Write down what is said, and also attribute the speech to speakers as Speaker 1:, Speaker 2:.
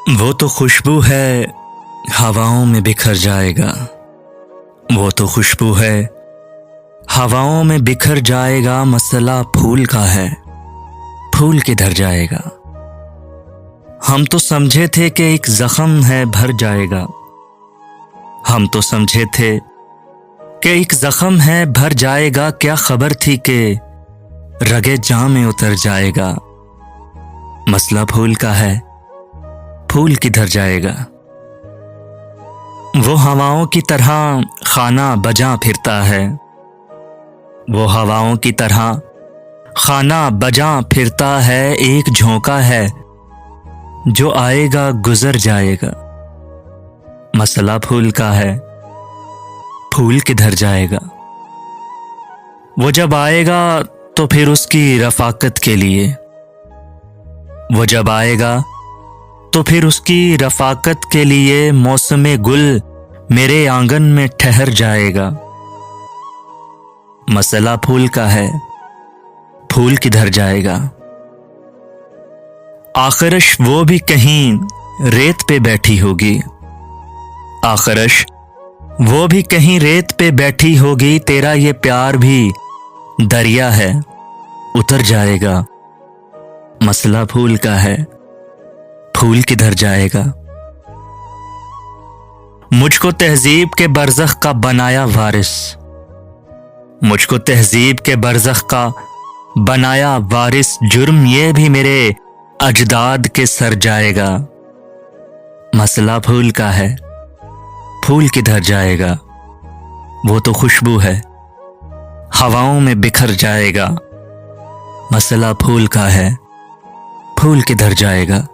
Speaker 1: वो तो खुशबू है, हवाओं में बिखर जाएगा। वो तो खुशबू है, हवाओं में बिखर जाएगा। मसला फूल का है, फूल किधर जाएगा। हम तो समझे थे कि एक जख्म है, भर जाएगा। हम तो समझे थे कि एक जख्म है, भर जाएगा। क्या खबर थी कि रगे जां में उतर जाएगा। मसला फूल का है, फूल किधर जाएगा। वो हवाओं की तरह खाना बजा फिरता है। वो हवाओं की तरह खाना बजा फिरता है। एक झोंका है जो आएगा गुजर जाएगा। मसला फूल का है, फूल किधर जाएगा। वो जब आएगा तो फिर उसकी रफाकत के लिए, वो जब आएगा तो फिर उसकी रफाकत के लिए मौसमे गुल मेरे आंगन में ठहर जाएगा। मसला फूल का है, फूल किधर जाएगा। आखिरश वो भी कहीं रेत पे बैठी होगी। आखिरश वो भी कहीं रेत पे बैठी होगी। तेरा ये प्यार भी दरिया है, उतर जाएगा। मसला फूल का है, फूल किधर जाएगा। मुझको तहजीब के बरज़ख का बनाया वारिस। मुझको तहजीब के बरज़ख का बनाया वारिस। जुर्म ये भी मेरे अजदाद के सर जाएगा। मसला फूल का है, फूल किधर जाएगा। वो तो खुशबू है, हवाओं में बिखर जाएगा। मसला फूल का है, फूल किधर जाएगा।